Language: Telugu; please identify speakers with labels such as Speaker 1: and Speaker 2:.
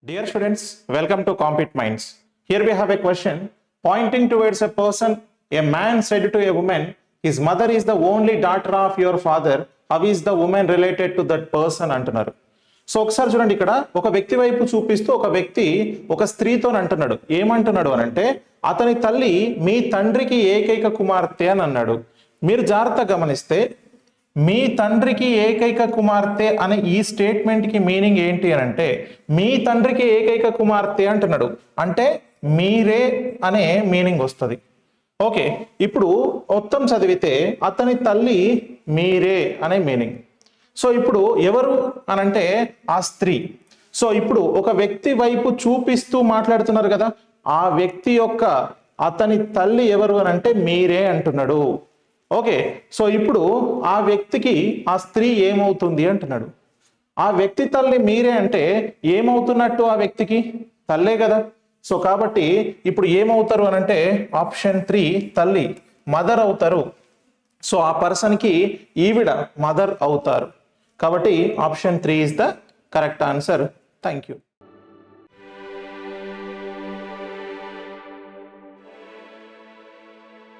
Speaker 1: Dear students, welcome to Compete Minds. Here we have a question pointing towards a person. A man said to a woman, his mother is the only daughter of your father. How is the woman related to that person అంటున్నారు. సో ఒకసారి చూడండి, ఇక్కడ ఒక వ్యక్తి వైపు చూపిస్తూ ఒక వ్యక్తి ఒక స్త్రీతో అంటున్నాడు. ఏమంటున్నాడు అని అంటే, అతని తల్లి మీ తండ్రికి ఏకైక కుమార్తె అని అన్నాడు. మీరు జాగ్రత్తగా గమనిస్తే మీ తండ్రికి ఏకైక కుమార్తె అనే ఈ స్టేట్మెంట్ కి మీనింగ్ ఏంటి అని అంటే, మీ తండ్రికి ఏకైక కుమార్తె అంటున్నాడు అంటే మీరే అనే మీనింగ్ వస్తుంది. ఓకే, ఇప్పుడు మొత్తం చదివితే అతని తల్లి మీరే అనే మీనింగ్. సో ఇప్పుడు ఎవరు అనంటే ఆ స్త్రీ. సో ఇప్పుడు ఒక వ్యక్తి వైపు చూపిస్తూ మాట్లాడుతున్నారు కదా, ఆ వ్యక్తి యొక్క అతని తల్లి ఎవరు అనంటే మీరే అంటున్నాడు. ఓకే, సో ఇప్పుడు ఆ వ్యక్తికి ఆ స్త్రీ ఏమవుతుంది అంటున్నాడు. ఆ వ్యక్తి తల్లి మీరే అంటే ఏమవుతున్నట్టు? ఆ వ్యక్తికి తల్లే కదా. సో కాబట్టి ఇప్పుడు ఏమవుతారు అనంటే ఆప్షన్ 3 తల్లి, మదర్ అవుతారు. సో ఆ పర్సన్కి ఈవిడ మదర్ అవుతారు. కాబట్టి option 3 is the correct answer. Thank you.